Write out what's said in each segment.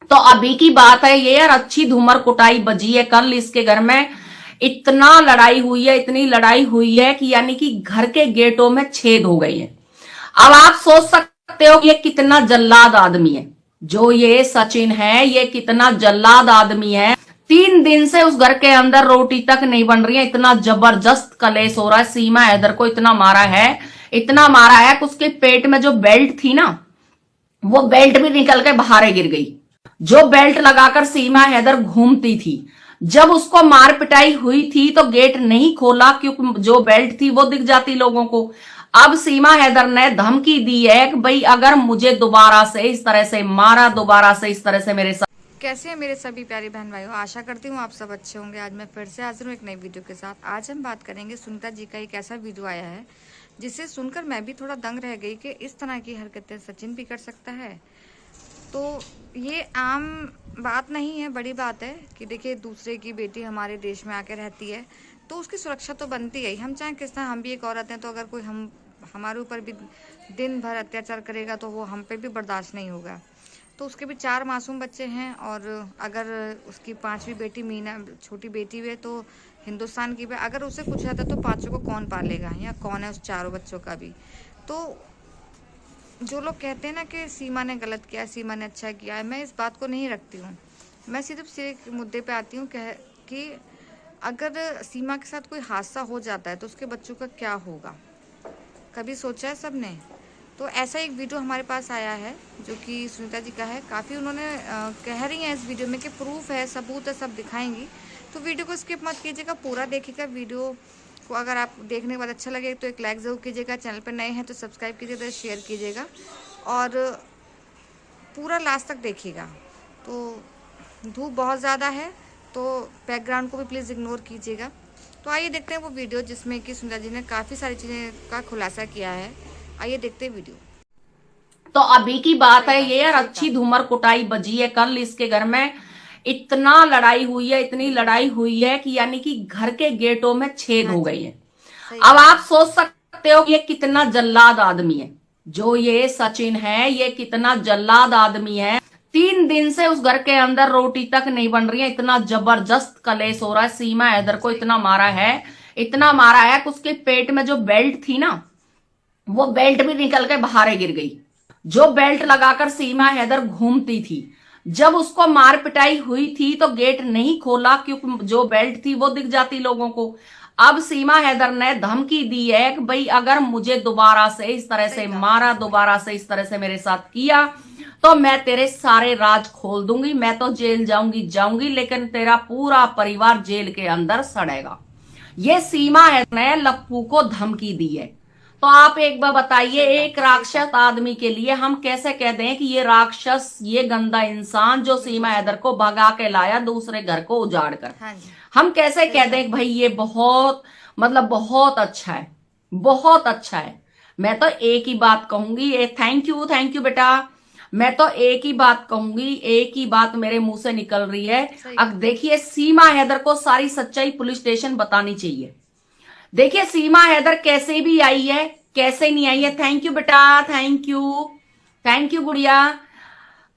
तो अभी की बात है ये यार, अच्छी धूमर कुटाई बजी है कल इसके घर में। इतना लड़ाई हुई है, इतनी लड़ाई हुई है कि यानी कि घर के गेटों में छेद हो गई है। अब आप सोच सकते हो कि ये कितना जल्लाद आदमी है। जो ये सचिन है, ये कितना जल्लाद आदमी है। 3 दिन से उस घर के अंदर रोटी तक नहीं बन रही है। इतना जबरदस्त कलेश हो रहा है। सीमा हैदर को इतना मारा है, इतना मारा है कि उसके पेट में जो बेल्ट थी ना, वो बेल्ट भी निकल के बाहर गिर गई। जो बेल्ट लगाकर सीमा हैदर घूमती थी, जब उसको मार पिटाई हुई थी तो गेट नहीं खोला, क्योंकि जो बेल्ट थी वो दिख जाती लोगों को। अब सीमा हैदर ने धमकी दी है कि भाई अगर मुझे दोबारा से इस तरह से मारा, दोबारा से इस तरह से मेरे साथ। कैसे हैं मेरे सभी प्यारे बहन भाइयों, आशा करती हूँ आप सब अच्छे होंगे। आज मैं फिर से हाजिर हूँ एक नई वीडियो के साथ। आज हम बात करेंगे सुनीता जी का एक ऐसा वीडियो आया है जिसे सुनकर मैं भी थोड़ा दंग रह गई कि इस तरह की हरकतें सचिन भी कर सकता है। तो ये आम बात नहीं है, बड़ी बात है कि देखिए दूसरे की बेटी हमारे देश में आके रहती है तो उसकी सुरक्षा तो बनती है। हम चाहे किस तरह, हम भी एक औरत हैं, तो अगर कोई हमारे ऊपर भी दिन भर अत्याचार करेगा तो वो हम पे भी बर्दाश्त नहीं होगा। तो उसके भी 4 मासूम बच्चे हैं और अगर उसकी 5वीं बेटी मीना छोटी बेटी है तो हिंदुस्तान की भी, अगर उसे कुछ रहता तो 5 को कौन पालेगा या कौन है उस 4 बच्चों का भी। तो जो लोग कहते हैं ना कि सीमा ने गलत किया, सीमा ने अच्छा किया है, मैं इस बात को नहीं रखती हूँ। मैं सिर्फ एक मुद्दे पे आती हूँ कि अगर सीमा के साथ कोई हादसा हो जाता है तो उसके बच्चों का क्या होगा, कभी सोचा है सबने? तो ऐसा एक वीडियो हमारे पास आया है जो कि सुनीता जी का है। काफ़ी उन्होंने कह रही हैं इस वीडियो में कि प्रूफ है, सबूत है, सब दिखाएंगी। तो वीडियो को स्किप मत कीजिएगा, पूरा देखिएगा। वीडियो को अगर आप देखने के बाद अच्छा लगे तो एक लाइक ज़रूर कीजिएगा। चैनल पर नए हैं तो सब्सक्राइब कीजिएगा, शेयर कीजिएगा और पूरा लास्ट तक देखिएगा। तो धूप बहुत ज़्यादा है तो बैकग्राउंड को भी प्लीज़ इग्नोर कीजिएगा। तो आइए देखते हैं वो वीडियो जिसमें कि सुनीता जी ने काफ़ी सारी चीज़ें का खुलासा किया है। आइए देखते हैं वीडियो। तो अभी की बात है ये यार, अच्छी धूमर कुटाई बजी है कल इसके घर में। इतना लड़ाई हुई है, इतनी लड़ाई हुई है कि यानी कि घर के गेटों में छेद हो गई है। अब आप सोच सकते हो कि ये कितना जल्लाद आदमी है। जो ये सचिन है, ये कितना जल्लाद आदमी है। 3 दिन से उस घर के अंदर रोटी तक नहीं बन रही है। इतना जबरदस्त कलेश हो रहा है। सीमा हैदर को इतना मारा है, इतना मारा है कि उसके पेट में जो बेल्ट थी ना, वो बेल्ट भी निकल के बाहर गिर गई। जो बेल्ट लगाकर सीमा हैदर घूमती थी, जब उसको मार पिटाई हुई थी तो गेट नहीं खोला, क्योंकि जो बेल्ट थी वो दिख जाती लोगों को। अब सीमा हैदर ने धमकी दी है कि भाई अगर मुझे दोबारा से इस तरह से मारा, दोबारा से इस तरह से मेरे साथ किया तो मैं तेरे सारे राज खोल दूंगी। मैं तो जेल जाऊंगी, लेकिन तेरा पूरा परिवार जेल के अंदर सड़ेगा। ये सीमा हैदर ने लप्पू को धमकी दी है। तो आप एक बार बताइए, एक राक्षस आदमी के लिए हम कैसे कह दें कि ये राक्षस, ये गंदा इंसान जो सीमा हैदर को भगा के लाया दूसरे घर को उजाड़ कर, हम कैसे कह दें कि भाई ये बहुत, मतलब बहुत अच्छा है, बहुत अच्छा है। मैं तो एक ही बात कहूंगी, थैंक यू बेटा। मैं तो एक ही बात कहूंगी, एक ही बात मेरे मुंह से निकल रही है। अब देखिए, सीमा हैदर को सारी सच्चाई पुलिस स्टेशन बतानी चाहिए। देखिए सीमा हैदर कैसे भी आई है, कैसे नहीं आई है। थैंक यू बेटा, थैंक यू गुड़िया।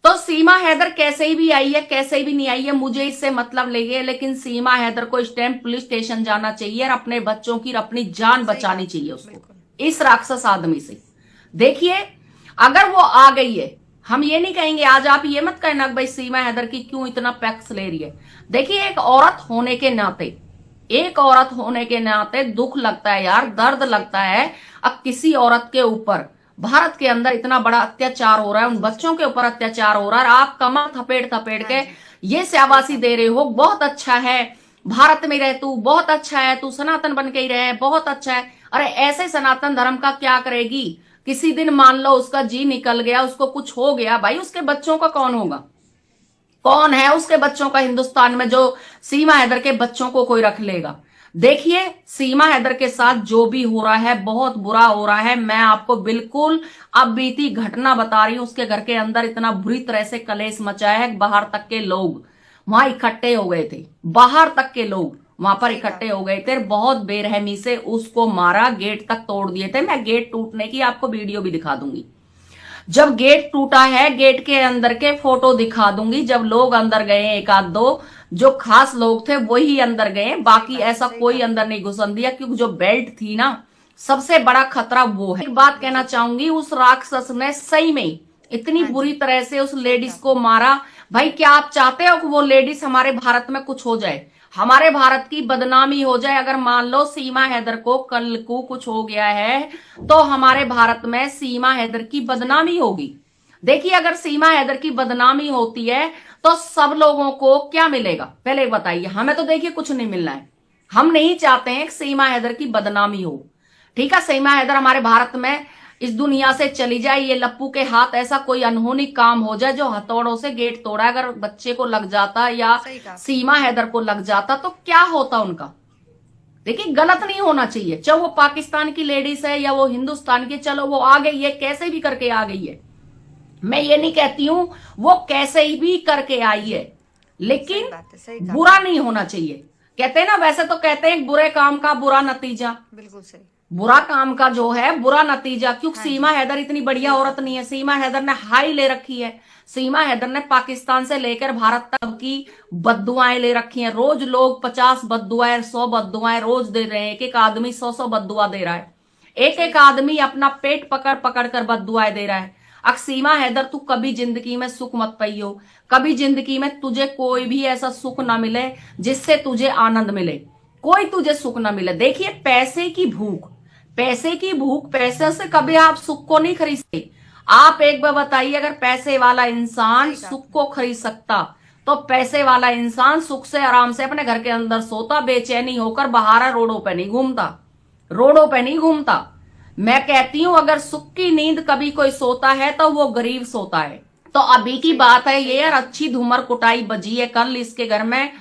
तो सीमा हैदर कैसे ही भी आई है, कैसे भी नहीं आई है, मुझे इससे मतलब नहीं है, लेकिन सीमा हैदर को इस टाइम पुलिस स्टेशन जाना चाहिए और अपने बच्चों की, अपनी जान बचानी चाहिए उसको इस राक्षस आदमी से। देखिए अगर वो आ गई है, हम ये नहीं कहेंगे, आज आप ये मत कहना भाई सीमा हैदर की क्यों इतना पैक्स ले रही है। देखिए एक औरत होने के नाते, एक औरत होने के नाते दुख लगता है यार, दर्द लगता है। अब किसी औरत के ऊपर भारत के अंदर इतना बड़ा अत्याचार हो रहा है, उन बच्चों के ऊपर अत्याचार हो रहा है, आप कमर थपेड़ थपेड़ के ये शाबाशी दे रहे हो, बहुत अच्छा है, भारत में रह तू, बहुत अच्छा है, तू सनातन बन के ही रहे, बहुत अच्छा है। अरे ऐसे सनातन धर्म का क्या करेगी? किसी दिन मान लो उसका जी निकल गया, उसको कुछ हो गया, भाई उसके बच्चों का कौन होगा? कौन है उसके बच्चों का हिंदुस्तान में जो सीमा हैदर के बच्चों को कोई रख लेगा? देखिए सीमा हैदर के साथ जो भी हो रहा है बहुत बुरा हो रहा है। मैं आपको बिल्कुल अब बीती घटना बता रही हूं। उसके घर के अंदर इतना बुरी तरह से कलेश मचाया है, बाहर तक के लोग वहां इकट्ठे हो गए थे, बाहर तक के लोग वहां पर इकट्ठे हो गए थे, बहुत बेरहमी से उसको मारा, गेट तक तोड़ दिए थे। मैं गेट टूटने की आपको वीडियो भी दिखा दूंगी। जब गेट टूटा है, गेट के अंदर के फोटो दिखा दूंगी। जब लोग अंदर गए, एक आध दो जो खास लोग थे वही अंदर गए, बाकी ऐसा कोई अंदर नहीं घुसन दिया, क्योंकि जो बेल्ट थी ना, सबसे बड़ा खतरा वो है। एक बात कहना चाहूंगी, उस राक्षस ने सही में इतनी बुरी तरह से उस लेडीज को मारा। भाई क्या आप चाहते हो कि वो लेडीज हमारे भारत में कुछ हो जाए, हमारे भारत की बदनामी हो जाए? अगर मान लो सीमा हैदर को कल को कुछ हो गया है तो हमारे भारत में सीमा हैदर की बदनामी होगी। देखिए, अगर सीमा हैदर की बदनामी होती है तो सब लोगों को क्या मिलेगा पहले बताइए? हमें तो देखिए कुछ नहीं मिलना है। हम नहीं चाहते हैं कि सीमा हैदर की बदनामी हो। ठीक है, सीमा हैदर हमारे भारत में इस दुनिया से चली जाए, ये लप्पू के हाथ ऐसा कोई अनहोनी काम हो जाए जो हथौड़ों से गेट तोड़ा, अगर बच्चे को लग जाता या सीमा हैदर को लग जाता तो क्या होता उनका? देखिए, गलत नहीं होना चाहिए। चाहे वो पाकिस्तान की लेडीज है या वो हिंदुस्तान की, चलो वो आ गई है, कैसे भी करके आ गई है, मैं ये नहीं कहती हूं वो कैसे भी करके आई है, लेकिन बुरा नहीं होना चाहिए। कहते हैं ना, वैसे तो कहते हैं बुरे काम का बुरा नतीजा। बिल्कुल सही। बुरा काम का जो है बुरा नतीजा, क्योंकि सीमा हैदर इतनी बढ़िया औरत नहीं है। सीमा हैदर ने हाई ले रखी है। सीमा हैदर ने पाकिस्तान से लेकर भारत तक की बद्दुआएं ले रखी हैं। रोज लोग 50 बद्दुआएं 100 बद्दुआएं रोज दे रहे हैं। एक एक आदमी 100 बद्दुआ दे रहा है। एक एक आदमी अपना पेट पकड़ पकड़ कर बद्दुआएं दे रहा है। सीमा हैदर, तू कभी जिंदगी में सुख मत पाइयो। कभी जिंदगी में तुझे कोई भी ऐसा सुख ना मिले जिससे तुझे आनंद मिले, कोई तुझे सुख ना मिले। देखिए, पैसे की भूख, पैसे से कभी आप सुख को नहीं खरीद सकते। आप एक बार बताइए, अगर पैसे वाला इंसान सुख को खरीद सकता तो पैसे वाला इंसान सुख से आराम से अपने घर के अंदर सोता, बेचैनी होकर बाहर रोडों पे नहीं घूमता। मैं कहती हूं, अगर सुख की नींद कभी कोई सोता है तो वो गरीब सोता है। तो अभी की बात है ये, यार अच्छी धूमर कुटाई बजी है कल इसके घर में।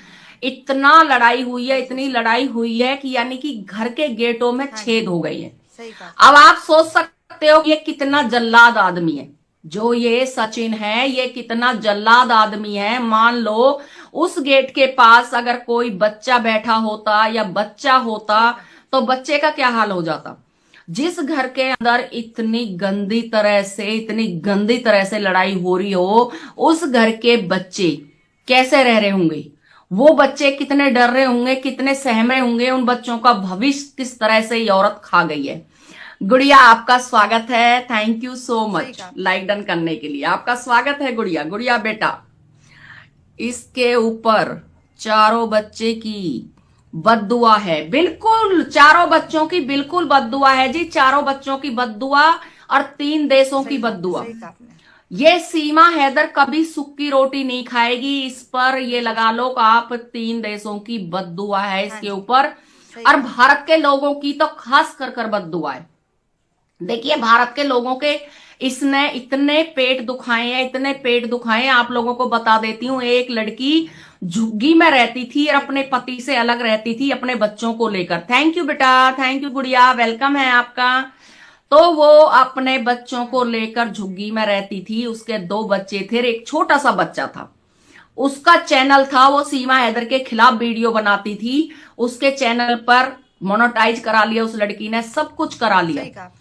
इतना लड़ाई हुई है, इतनी लड़ाई हुई है कि यानी कि घर के गेटों में छेद हो गई है। अब आप सोच सकते हो ये कितना जल्लाद आदमी है। जो ये सचिन है, ये कितना जल्लाद आदमी है। मान लो उस गेट के पास अगर कोई बच्चा बैठा होता या बच्चा होता तो बच्चे का क्या हाल हो जाता। जिस घर के अंदर इतनी गंदी तरह से लड़ाई हो रही हो, उस घर के बच्चे कैसे रह रहे होंगे? वो बच्चे कितने डर रहे होंगे, कितने सहम रहे होंगे। उन बच्चों का भविष्य किस तरह से ये औरत खा गई है। गुड़िया, आपका स्वागत है। Thank you so much like done करने के लिए। आपका स्वागत है गुड़िया बेटा। इसके ऊपर चारों बच्चे की बद्दुआ है। बिल्कुल, चारों बच्चों की बिल्कुल बद्दुआ है जी। चारों बच्चों की बद्दुआ और 3 देशों की बद्दुआ। ये सीमा हैदर कभी सुख की रोटी नहीं खाएगी। इस पर ये लगा लो कि आप 3 देशों की बद्दुआ है इसके ऊपर, और भारत के लोगों की तो खास कर बद्दुआ है। देखिए, भारत के लोगों के इसने इतने पेट दुखाए हैं। आप लोगों को बता देती हूँ, एक लड़की झुग्गी में रहती थी और अपने पति से अलग रहती थी अपने बच्चों को लेकर। थैंक यू बेटा, थैंक यू गुड़िया, वेलकम है आपका। तो वो अपने बच्चों को लेकर झुग्गी में रहती थी। उसके 2 बच्चे थे, एक छोटा सा बच्चा था। उसका चैनल था, वो सीमा हैदर के खिलाफ वीडियो बनाती थी। उसके चैनल पर मोनेटाइज करा लिया उस लड़की ने, सब कुछ करा लिया।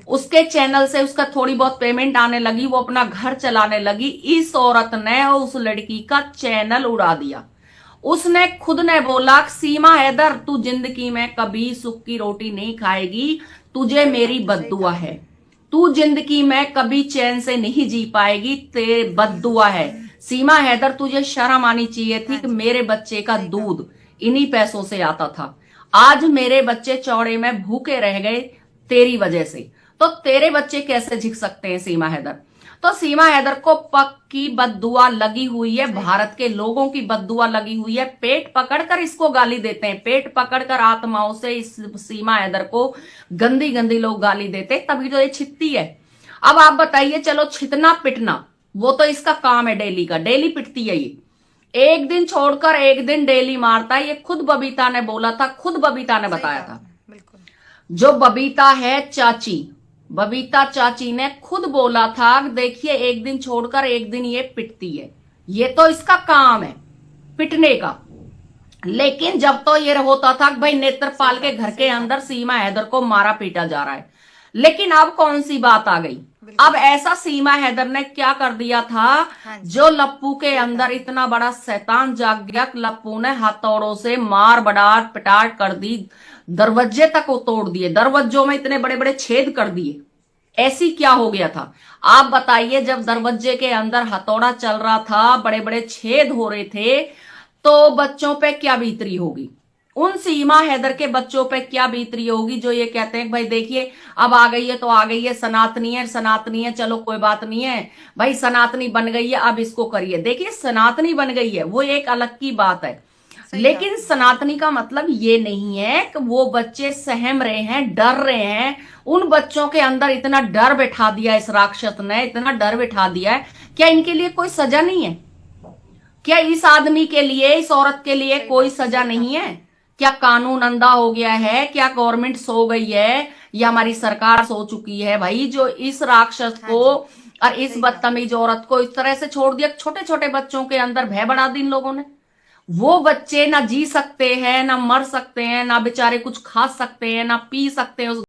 उसके चैनल से उसका थोड़ी बहुत पेमेंट आने लगी, वो अपना घर चलाने लगी। इस औरत ने उस लड़की का चैनल उड़ा दिया। उसने खुद ने बोला, सीमा हैदर तू जिंदगी में कभी सुख की रोटी नहीं खाएगी, तुझे मेरी बद्दुआ है। तू जिंदगी में कभी चैन से नहीं जी पाएगी, तेरे बद्दुआ है। सीमा हैदर, तुझे शर्म आनी चाहिए थी कि मेरे बच्चे का दूध इन्हीं पैसों से आता था। आज मेरे बच्चे चौड़े में भूखे रह गए तेरी वजह से, तो तेरे बच्चे कैसे झिक सकते हैं सीमा हैदर? तो सीमा हैदर को पक्की बद्दुआ लगी हुई है, भारत के लोगों की बद्दुआ लगी हुई है। पेट पकड़कर इसको गाली देते हैं, पेट पकड़कर आत्माओं से इस सीमा हैदर को गंदी गंदी लोग गाली देते हैं, तभी तो ये छितती है। अब आप बताइए, चलो छितना पिटना वो तो इसका काम है, डेली का डेली पिटती है ये। एक दिन छोड़कर एक दिन डेली मारता है। ये खुद बबीता ने बोला था, खुद बबीता ने बताया था। जो बबीता है चाची, बबीता चाची ने खुद बोला था, देखिए एक दिन छोड़कर एक दिन ये पिटती है, ये तो इसका काम है पिटने का। लेकिन जब तो ये होता था कि भाई नेत्रपाल के घर के अंदर सीमा हैदर को मारा पीटा जा रहा है, लेकिन अब कौन सी बात आ गई? अब ऐसा सीमा हैदर ने क्या कर दिया था, हाँ जी। जो लप्पू के अंदर इतना बड़ा शैतान जाग गया, लप्पू ने हथौड़ों से मार बड़ाट पिटाट कर दी, दरवाजे तक वो तोड़ दिए, दरवाजों में इतने बड़े बड़े छेद कर दिए। ऐसी क्या हो गया था आप बताइए, जब दरवाजे के अंदर हथौड़ा चल रहा था, बड़े बड़े छेद हो रहे थे, तो बच्चों पे क्या बीतरी होगी, उन सीमा हैदर के बच्चों पे क्या बीतरी होगी, जो ये कहते हैं भाई देखिए अब आ गई है तो आ गई है, सनातनी है सनातनी है, चलो कोई बात नहीं है भाई, सनातनी बन गई है अब इसको करिए। देखिए सनातनी बन गई है वो एक अलग की बात है, लेकिन सनातनी का मतलब ये नहीं है कि वो बच्चे सहम रहे हैं, डर रहे हैं। उन बच्चों के अंदर इतना डर बैठा दिया इस राक्षस ने, इतना डर बैठा दिया है, क्या इनके लिए कोई सजा नहीं है? क्या इस आदमी के लिए, इस औरत के लिए कोई सजा नहीं है? क्या कानून अंधा हो गया है? क्या गवर्नमेंट सो गई है, या हमारी सरकार सो चुकी है भाई, जो इस राक्षस को और इस बदतमीज औरत को इस तरह से छोड़ दिया? छोटे छोटे बच्चों के अंदर भय बढ़ा दी इन लोगों ने। वो बच्चे ना जी सकते हैं, ना मर सकते हैं, ना बेचारे कुछ खा सकते हैं, ना पी सकते हैं उस